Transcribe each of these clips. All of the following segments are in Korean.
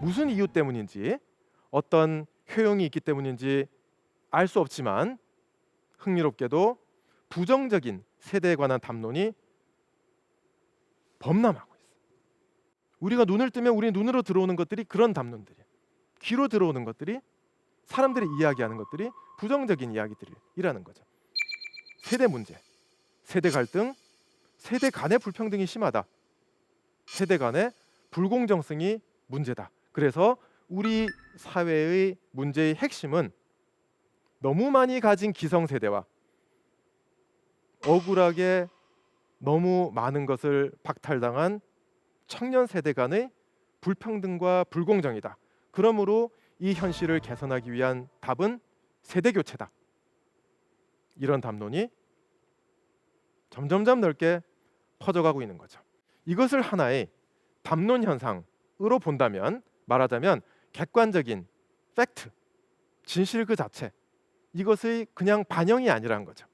무슨 이유 때문인지, 어떤 효용이 있기 때문인지 알 수 없지만 흥미롭게도 부정적인 세대에 관한 담론이 범람하고 있어요. 우리가 눈을 뜨면 우리 눈으로 들어오는 것들이 그런 담론들이에요. 귀로 들어오는 것들이, 사람들이 이야기하는 것들이 부정적인 이야기들이라는 거죠. 세대 문제, 세대 갈등, 세대 간의 불평등이 심하다. 세대 간의 불공정성이 문제다. 그래서 우리 사회의 문제의 핵심은 너무 많이 가진 기성세대와 억울하게 너무 많은 것을 박탈당한 청년 세대 간의 불평등과 불공정이다. 그러므로 이 현실을 개선하기 위한 답은 세대 교체다. 이런 담론이 점점점 넓게 퍼져가고 있는 거죠. 이것을 하나의 담론 현상으로 본다면, 말하자면 객관적인 팩트, 진실 그 자체, 이것의 그냥 반영이 아니라는 거죠.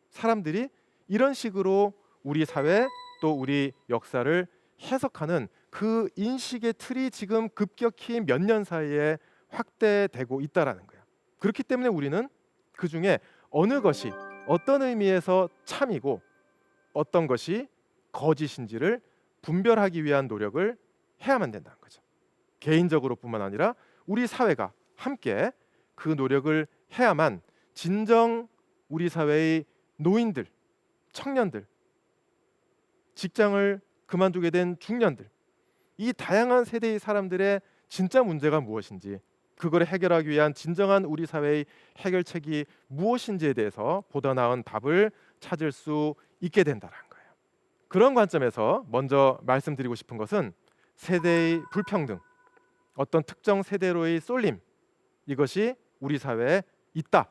사람들이 이런 식으로 우리 사회 또 우리 역사를 해석하는 그 인식의 틀이 지금 급격히 몇 년 사이에 확대되고 있다라는 거예요. 그렇기 때문에 우리는 그 중에 어느 것이 어떤 의미에서 참이고 어떤 것이 거짓인지를 분별하기 위한 노력을 해야만 된다는 거죠. 개인적으로뿐만 아니라 우리 사회가 함께 그 노력을 해야만 진정 우리 사회의 노인들, 청년들, 직장을 그만두게 된 중년들, 이 다양한 세대의 사람들의 진짜 문제가 무엇인지, 그걸 해결하기 위한 진정한 우리 사회의 해결책이 무엇인지에 대해서 보다 나은 답을 찾을 수 있게 된다는 거예요. 그런 관점에서 먼저 말씀드리고 싶은 것은 세대의 불평등, 어떤 특정 세대로의 쏠림, 이것이 우리 사회에 있다.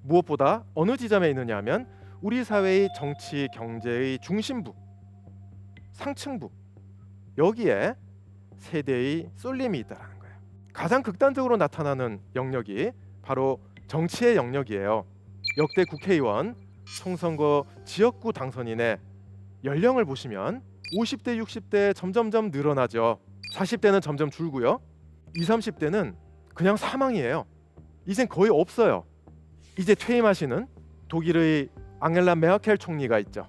무엇보다 어느 지점에 있느냐 하면 우리 사회의 정치, 경제의 중심부, 상층부, 여기에 세대의 쏠림이 있다는 거예요. 가장 극단적으로 나타나는 영역이 바로 정치의 영역이에요. 역대 국회의원, 총선거 지역구 당선인의 연령을 보시면 50대, 60대 점점점 늘어나죠. 40대는 점점 줄고요. 20, 30대는 그냥 사망이에요. 이젠 거의 없어요. 이제 퇴임하시는 독일의 앙겔라 메르켈 총리가 있죠.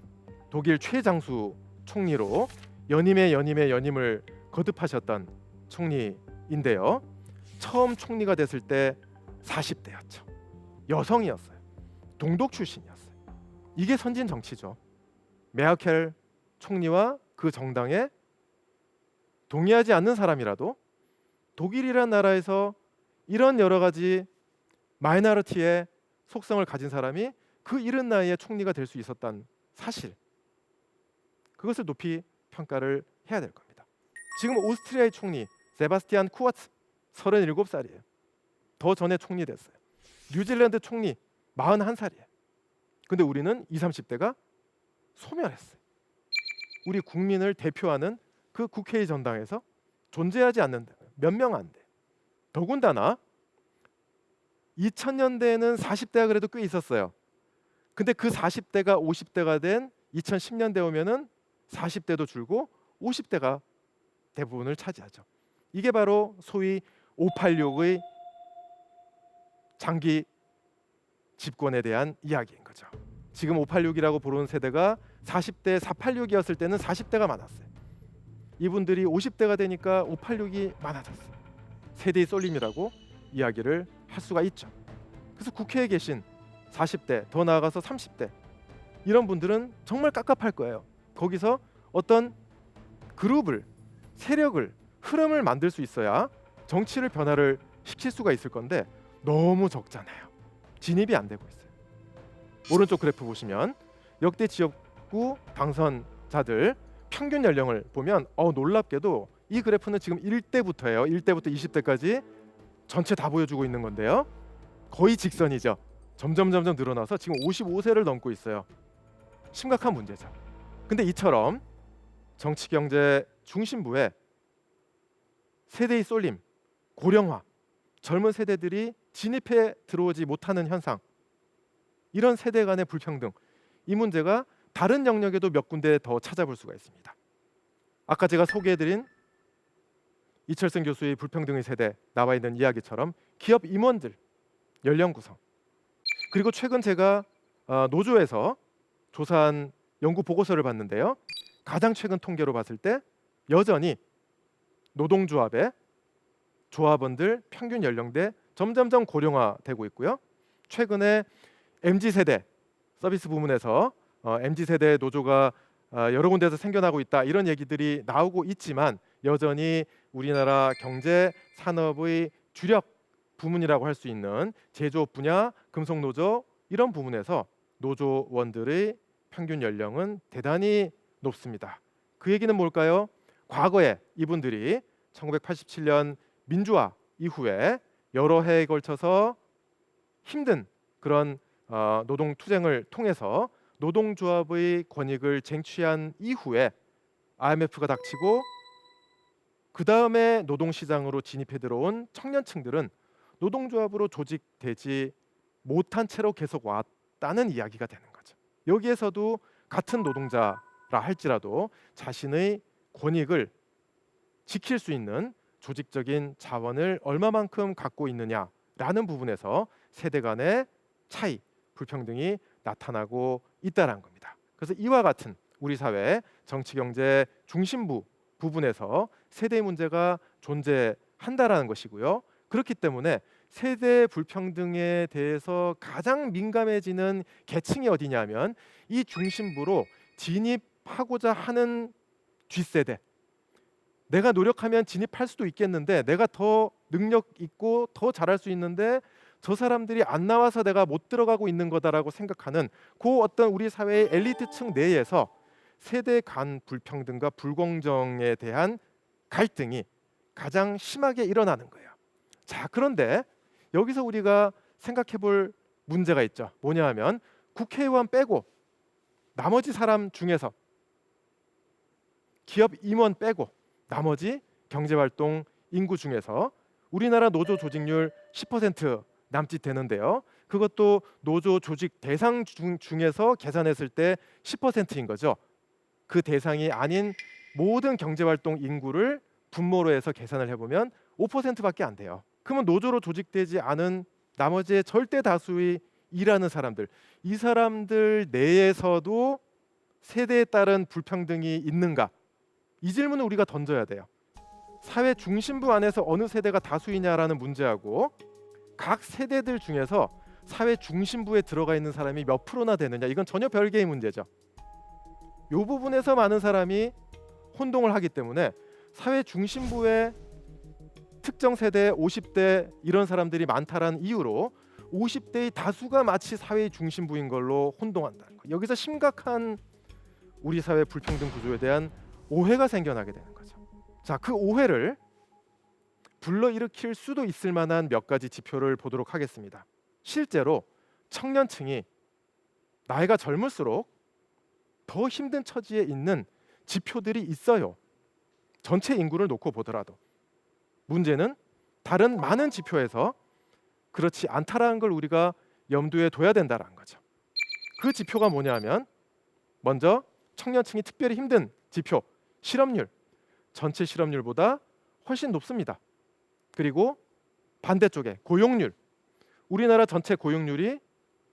독일 최장수 총리로 연임을 거듭하셨던 총리인데요. 처음 총리가 됐을 때 40대였죠. 여성이었어요. 동독 출신이었어요. 이게 선진 정치죠. 메르켈 총리와 그 정당에 동의하지 않는 사람이라도 독일이라는 나라에서 이런 여러 가지 마이너리티의 속성을 가진 사람이 그 이른 나이에 총리가 될 수 있었다는 사실, 그것을 높이 평가를 해야 될 겁니다. 지금 오스트리아의 총리 세바스티안 쿠르츠 37살이에요. 더 전에 총리 됐어요. 뉴질랜드 총리 41살이에요. 근데 우리는 20, 30대가 소멸했어요. 우리 국민을 대표하는 그 국회의 전당에서 존재하지 않는다. 몇 명 안 돼. 더군다나 2000년대에는 40대가 그래도 꽤 있었어요. 근데 그 40대가 50대가 된 2010년대 오면은 40대도 줄고 50대가 대부분을 차지하죠. 이게 바로 소위 586의 장기 집권에 대한 이야기인 거죠. 지금 586이라고 부르는 세대가 40대 486이었을 때는 40대가 많았어요. 이분들이 50대가 되니까 586이 많아졌어요. 세대의 쏠림이라고 이야기를 할 수가 있죠. 그래서 국회에 계신 40대, 더 나아가서 30대, 이런 분들은 정말 깝깝할 거예요. 거기서 어떤 그룹을, 세력을, 흐름을 만들 수 있어야 정치를 변화를 시킬 수가 있을 건데 너무 적잖아요. 진입이 안 되고 있어요. 오른쪽 그래프 보시면 역대 지역구 당선자들 평균 연령을 보면 놀랍게도 이 그래프는 지금 1대부터예요. 1대부터 20대까지 전체 다 보여주고 있는 건데요. 거의 직선이죠. 점점 늘어나서 지금 55세를 넘고 있어요. 심각한 문제죠. 근데 이처럼 정치 경제 중심부에 세대의 쏠림, 고령화, 젊은 세대들이 진입해 들어오지 못하는 현상, 이런 세대 간의 불평등, 이 문제가 다른 영역에도 몇 군데 더 찾아볼 수가 있습니다. 아까 제가 소개해드린 이철승 교수의 불평등의 세대 나와 있는 이야기처럼 기업 임원들 연령 구성, 그리고 최근 제가 노조에서 조사한 연구 보고서를 봤는데요. 가장 최근 통계로 봤을 때 여전히 노동조합의 조합원들 평균 연령대 점점점 고령화되고 있고요. 최근에 MZ세대 서비스 부문에서 MZ세대 노조가 여러 군데서 생겨나고 있다, 이런 얘기들이 나오고 있지만 여전히 우리나라 경제 산업의 주력 부문이라고 할 수 있는 제조업 분야, 금속노조 이런 부문에서 노조원들의 평균 연령은 대단히 높습니다. 그 얘기는 뭘까요? 과거에 이분들이 1987년 민주화 이후에 여러 해에 걸쳐서 힘든 그런 노동 투쟁을 통해서 노동조합의 권익을 쟁취한 이후에 IMF가 닥치고 그 다음에 노동시장으로 진입해 들어온 청년층들은 노동조합으로 조직되지 못한 채로 계속 왔다는 이야기가 되는 거죠. 여기에서도 같은 노동자라 할지라도 자신의 권익을 지킬 수 있는 조직적인 자원을 얼마만큼 갖고 있느냐라는 부분에서 세대 간의 차이, 불평등이 나타나고 있다는 겁니다. 그래서 이와 같은 우리 사회 정치 경제 중심부 부분에서 세대의 문제가 존재한다라는 것이고요. 그렇기 때문에 세대 불평등에 대해서 가장 민감해지는 계층이 어디냐면 이 중심부로 진입하고자 하는 뒷세대. 내가 노력하면 진입할 수도 있겠는데, 내가 더 능력 있고 더 잘할 수 있는데 저 사람들이 안 나와서 내가 못 들어가고 있는 거다라고 생각하는 그 어떤 우리 사회의 엘리트층 내에서 세대 간 불평등과 불공정에 대한 갈등이 가장 심하게 일어나는 거예요. 자, 그런데 여기서 우리가 생각해 볼 문제가 있죠. 뭐냐 하면 국회의원 빼고 나머지 사람 중에서, 기업 임원 빼고 나머지 경제활동 인구 중에서 우리나라 노조 조직률 10% 남짓 되는데요. 그것도 노조 조직 대상 중에서 계산했을 때 10%인 거죠. 그 대상이 아닌 모든 경제활동 인구를 분모로 해서 계산을 해보면 5%밖에 안 돼요. 그러면 노조로 조직되지 않은 나머지의 절대 다수의 일하는 사람들, 이 사람들 내에서도 세대에 따른 불평등이 있는가? 이 질문을 우리가 던져야 돼요. 사회 중심부 안에서 어느 세대가 다수이냐라는 문제하고 각 세대들 중에서 사회 중심부에 들어가 있는 사람이 몇 프로나 되느냐, 이건 전혀 별개의 문제죠. 이 부분에서 많은 사람이 혼동을 하기 때문에 사회 중심부에 특정 세대 50대 이런 사람들이 많다라는 이유로 50대의 다수가 마치 사회의 중심부인 걸로 혼동한다는 거예요. 여기서 심각한 우리 사회 불평등 구조에 대한 오해가 생겨나게 되는 거죠. 자, 그 오해를 불러일으킬 수도 있을 만한 몇 가지 지표를 보도록 하겠습니다. 실제로 청년층이 나이가 젊을수록 더 힘든 처지에 있는 지표들이 있어요. 전체 인구를 놓고 보더라도. 문제는 다른 많은 지표에서 그렇지 않다라는 걸 우리가 염두에 둬야 된다는 거죠. 그 지표가 뭐냐면 먼저 청년층이 특별히 힘든 지표, 실업률, 전체 실업률보다 훨씬 높습니다. 그리고 반대쪽에 고용률, 우리나라 전체 고용률이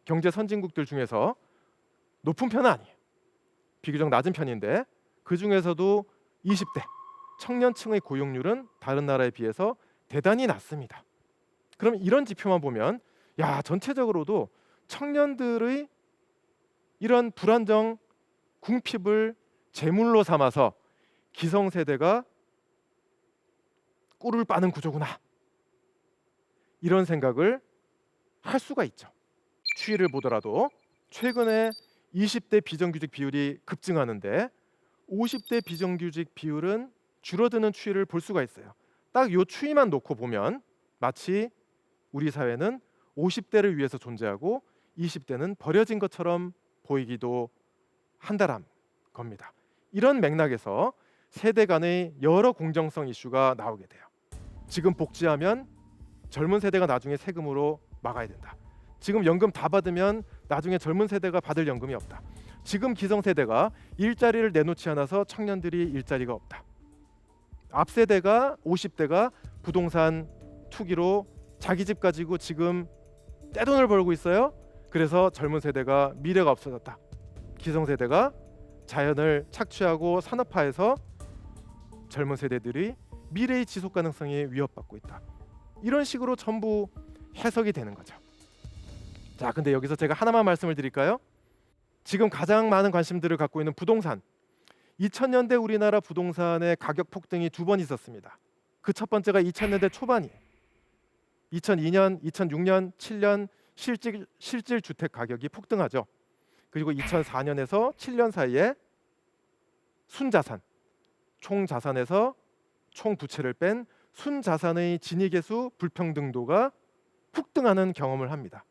경제 선진국들 중에서 높은 편은 아니에요. 비교적 낮은 편인데 그 중에서도 20대 청년층의 고용률은 다른 나라에 비해서 대단히 낮습니다. 그럼 이런 지표만 보면 야, 전체적으로도 청년들의 이런 불안정 궁핍을 제물로 삼아서 기성세대가 꿀을 빠는 구조구나, 이런 생각을 할 수가 있죠. 추이를 보더라도 최근에 20대 비정규직 비율이 급증하는데 50대 비정규직 비율은 줄어드는 추이를 볼 수가 있어요. 딱 이 추이만 놓고 보면 마치 우리 사회는 50대를 위해서 존재하고 20대는 버려진 것처럼 보이기도 한다는 겁니다. 이런 맥락에서 세대 간의 여러 공정성 이슈가 나오게 돼요. 지금 복지하면 젊은 세대가 나중에 세금으로 막아야 된다. 지금 연금 다 받으면 나중에 젊은 세대가 받을 연금이 없다. 지금 기성세대가 일자리를 내놓지 않아서 청년들이 일자리가 없다. 앞 세대가 50대가 부동산 투기로 자기 집 가지고 지금 떼돈을 벌고 있어요. 그래서 젊은 세대가 미래가 없어졌다. 기성세대가 자연을 착취하고 산업화해서 젊은 세대들이 미래의 지속 가능성이 위협받고 있다. 이런 식으로 전부 해석이 되는 거죠. 자, 근데 여기서 제가 하나만 말씀을 드릴까요? 지금 가장 많은 관심들을 갖고 있는 부동산. 2000년대 우리나라 부동산의 가격 폭등이 두 번 있었습니다. 그 첫 번째가 2000년대 초반이에요. 2002년, 2006년, 7년 실질 주택 가격이 폭등하죠. 그리고 2004년에서 7년 사이에 순자산, 총 자산에서 총 부채를 뺀 순자산의 진위계수 불평등도가 폭등하는 경험을 합니다.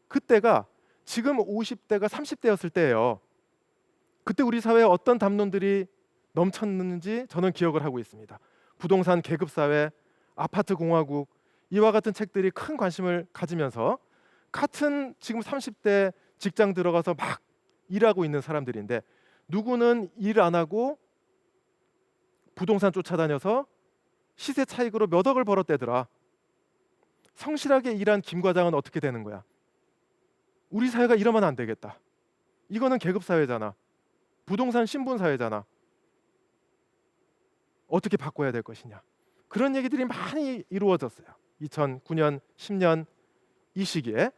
그때가 지금 50대가 30대였을 때예요. 그때 우리 사회에 어떤 담론들이 넘쳤는지 저는 기억을 하고 있습니다. 부동산 계급사회, 아파트 공화국, 이와 같은 책들이 큰 관심을 가지면서 같은 지금 30대 직장 들어가서 막 일하고 있는 사람들인데 누구는 일 안 하고 부동산 쫓아다녀서 시세 차익으로 몇 억을 벌었대더라. 성실하게 일한 김 과장은 어떻게 되는 거야? 우리 사회가 이러면 안 되겠다. 이거는 계급사회잖아. 부동산 신분사회잖아. 어떻게 바꿔야 될 것이냐. 그런 얘기들이 많이 이루어졌어요. 2009년, 10년 이 시기에.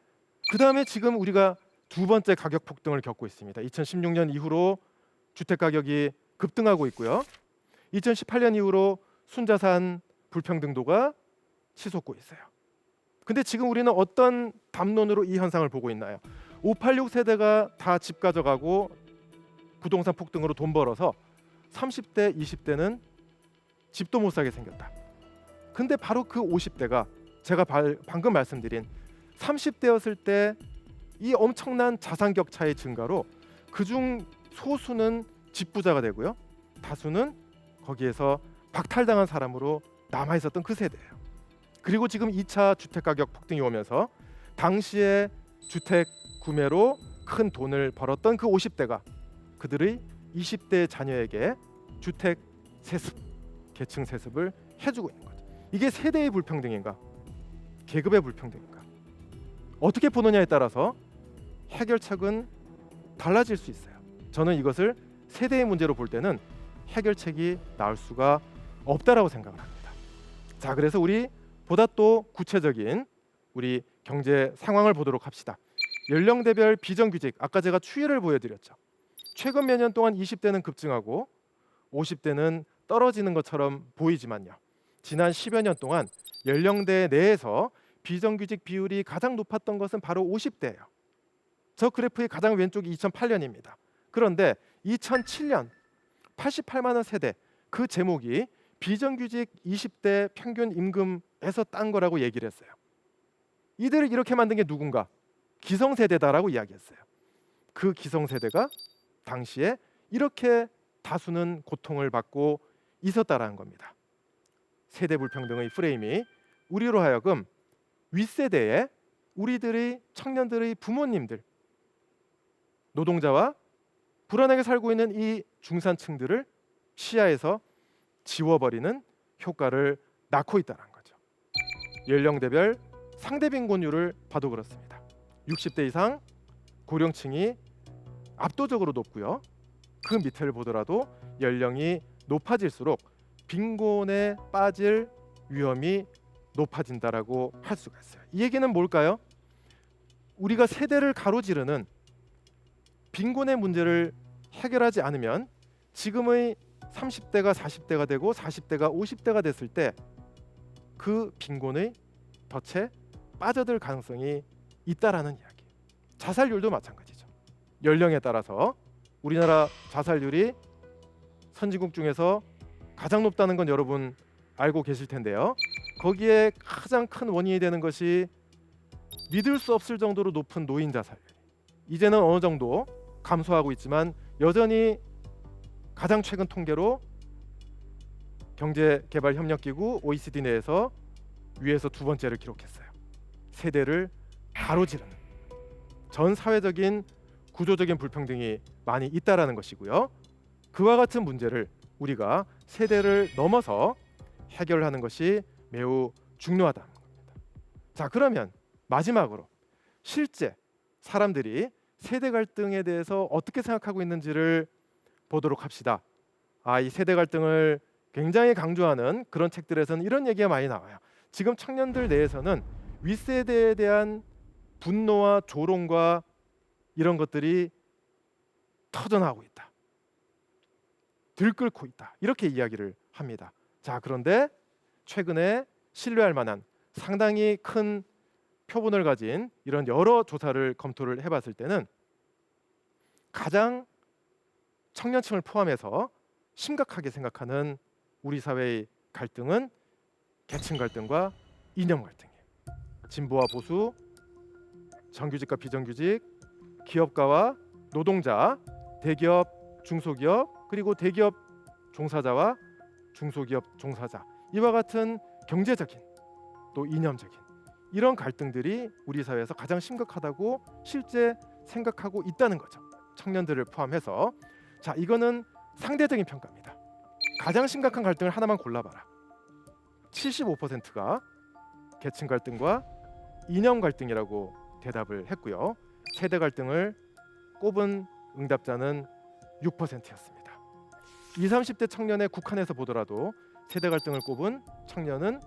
그 다음에 지금 우리가 두 번째 가격 폭등을 겪고 있습니다. 2016년 이후로 주택 가격이 급등하고 있고요. 2018년 이후로 순자산 불평등도가 치솟고 있어요. 근데 지금 우리는 어떤 담론으로 이 현상을 보고 있나요? 586 세대가 다 집 가져가고 부동산 폭등으로 돈 벌어서 30대, 20대는 집도 못 사게 생겼다. 근데 바로 그 50대가 제가 방금 말씀드린 30대였을 때 이 엄청난 자산 격차의 증가로 그중 소수는 집부자가 되고요. 다수는 거기에서 박탈당한 사람으로 남아 있었던 그 세대예요. 그리고 지금 2차 주택 가격 폭등이 오면서 당시에 주택 구매로 큰 돈을 벌었던 그 50대가 그들의 20대 자녀에게 주택 세습, 계층 세습을 해주고 있는 거죠. 이게 세대의 불평등인가? 계급의 불평등인가? 어떻게 보느냐에 따라서 해결책은 달라질 수 있어요. 저는 이것을 세대의 문제로 볼 때는 해결책이 나올 수가 없다라고 생각을 합니다. 자, 그래서 우리 보다 또 구체적인 우리 경제 상황을 보도록 합시다. 연령대별 비정규직, 아까 제가 추이를 보여드렸죠. 최근 몇 년 동안 20대는 급증하고 50대는 떨어지는 것처럼 보이지만요. 지난 10여 년 동안 연령대 내에서 비정규직 비율이 가장 높았던 것은 바로 50대예요. 저 그래프의 가장 왼쪽이 2008년입니다. 그런데 2007년 88만 원 세대, 그 제목이 비정규직 20대 평균 임금에서 딴 거라고 얘기를 했어요. 이들을 이렇게 만든 게 누군가? 기성세대다라고 이야기했어요. 그 기성세대가 당시에 이렇게 다수는 고통을 받고 있었다라는 겁니다. 세대 불평등의 프레임이 우리로 하여금 윗세대의 우리들의 청년들의 부모님들, 노동자와 불안하게 살고 있는 이 중산층들을 시야에서 지워버리는 효과를 낳고 있다는 거죠. 연령대별 상대 빈곤율을 봐도 그렇습니다. 60대 이상 고령층이 압도적으로 높고요. 그 밑을 보더라도 연령이 높아질수록 빈곤에 빠질 위험이 높아진다라고 할 수가 있어요. 이 얘기는 뭘까요? 우리가 세대를 가로지르는 빈곤의 문제를 해결하지 않으면 지금의 30대가 40대가 되고 40대가 50대가 됐을 때 그 빈곤의 덫에 빠져들 가능성이 있다라는 이야기. 자살률도 마찬가지죠. 연령에 따라서 우리나라 자살률이 선진국 중에서 가장 높다는 건 여러분 알고 계실 텐데요. 거기에 가장 큰 원인이 되는 것이 믿을 수 없을 정도로 높은 노인 자살률. 이제는 어느 정도 감소하고 있지만 여전히 가장 최근 통계로 경제개발협력기구 OECD 내에서 위에서 두 번째를 기록했어요. 세대를 가로지르는 전 사회적인 구조적인 불평등이 많이 있다라는 것이고요. 그와 같은 문제를 우리가 세대를 넘어서 해결하는 것이 매우 중요하다는 겁니다. 자, 그러면 마지막으로 실제 사람들이 세대 갈등에 대해서 어떻게 생각하고 있는지를 보도록 합시다. 이 세대 갈등을 굉장히 강조하는 그런 책들에서는 이런 얘기가 많이 나와요. 지금 청년들 내에서는 윗세대에 대한 분노와 조롱과 이런 것들이 터져나오고 있다. 들끓고 있다. 이렇게 이야기를 합니다. 자, 그런데 최근에 신뢰할 만한 상당히 큰 표본을 가진 이런 여러 조사를 검토를 해봤을 때는 가장 청년층을 포함해서 심각하게 생각하는 우리 사회의 갈등은 계층 갈등과 이념 갈등이에요. 진보와 보수, 정규직과 비정규직, 기업가와 노동자, 대기업, 중소기업, 그리고 대기업 종사자와 중소기업 종사자, 이와 같은 경제적인 또 이념적인 이런 갈등들이 우리 사회에서 가장 심각하다고 실제 생각하고 있다는 거죠. 청년들을 포함해서. 자, 이거는 상대적인 평가입니다. 가장 심각한 갈등을 하나만 골라봐라. 75%가 계층 갈등과 이념 갈등이라고 대답을 했고요. 세대 갈등을 꼽은 응답자는 6%였습니다. 20, 30대 청년에 국한해서 보더라도 세대 갈등을 꼽은 청년은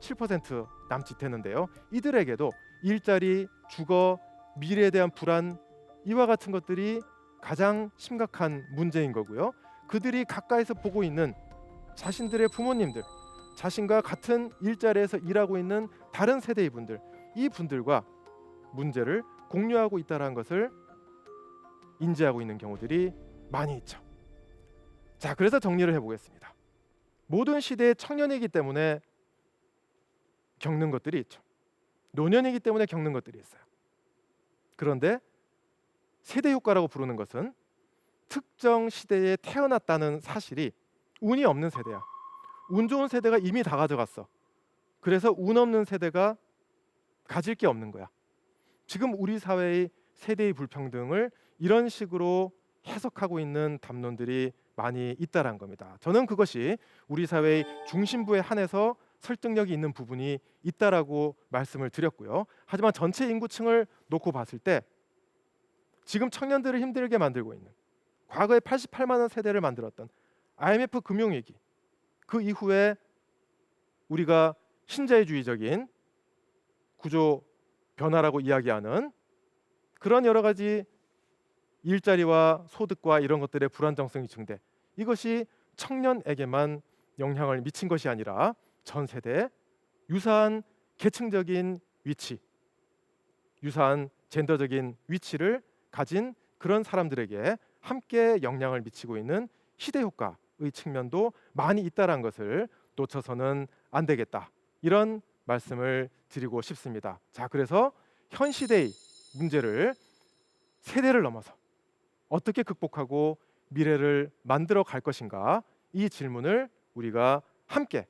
7% 남짓했는데요. 이들에게도 일자리, 주거, 미래에 대한 불안, 이와 같은 것들이 가장 심각한 문제인 거고요. 그들이 가까이서 보고 있는 자신들의 부모님들, 자신과 같은 일자리에서 일하고 있는 다른 세대의 분들, 이 분들과 문제를 공유하고 있다는 것을 인지하고 있는 경우들이 많이 있죠. 자, 그래서 정리를 해보겠습니다. 모든 시대의 청년이기 때문에 겪는 것들이 있죠. 노년이기 때문에 겪는 것들이 있어요. 그런데 세대 효과라고 부르는 것은 특정 시대에 태어났다는 사실이 운이 없는 세대야. 운 좋은 세대가 이미 다 가져갔어. 그래서 운 없는 세대가 가질 게 없는 거야. 지금 우리 사회의 세대의 불평등을 이런 식으로 해석하고 있는 담론들이 많이 있다란 겁니다. 저는 그것이 우리 사회의 중심부에 한해서 설득력이 있는 부분이 있다라고 말씀을 드렸고요. 하지만 전체 인구층을 놓고 봤을 때 지금 청년들을 힘들게 만들고 있는, 과거에 88만 원 세대를 만들었던 IMF 금융위기, 그 이후에 우리가 신자유주의적인 구조 변화라고 이야기하는 그런 여러 가지 일자리와 소득과 이런 것들의 불안정성이 증대, 이것이 청년에게만 영향을 미친 것이 아니라 전 세대에 유사한 계층적인 위치, 유사한 젠더적인 위치를 가진 그런 사람들에게 함께 영향을 미치고 있는 시대 효과의 측면도 많이 있다는 것을 놓쳐서는 안 되겠다, 이런 말씀을 드리고 싶습니다. 자, 그래서 현 시대의 문제를 세대를 넘어서 어떻게 극복하고 미래를 만들어 갈 것인가, 이 질문을 우리가 함께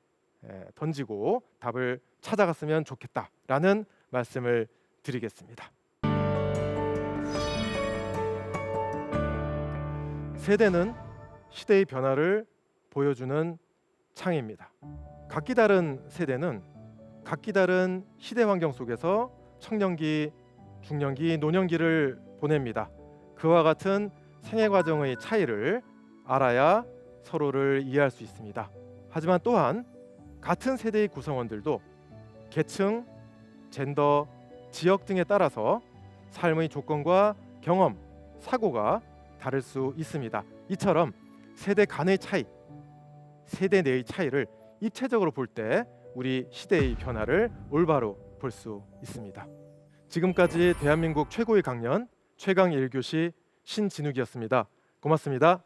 던지고 답을 찾아갔으면 좋겠다라는 말씀을 드리겠습니다. 세대는 시대의 변화를 보여주는 창입니다. 각기 다른 세대는 각기 다른 시대 환경 속에서 청년기, 중년기, 노년기를 보냅니다. 그와 같은 생애 과정의 차이를 알아야 서로를 이해할 수 있습니다. 하지만 또한 같은 세대의 구성원들도 계층, 젠더, 지역 등에 따라서 삶의 조건과 경험, 사고가 다를 수 있습니다. 이처럼 세대 간의 차이, 세대 내의 차이를 입체적으로 볼 때 우리 시대의 변화를 올바로 볼 수 있습니다. 지금까지 대한민국 최고의 강연 최강 1교시 신진욱이었습니다. 고맙습니다.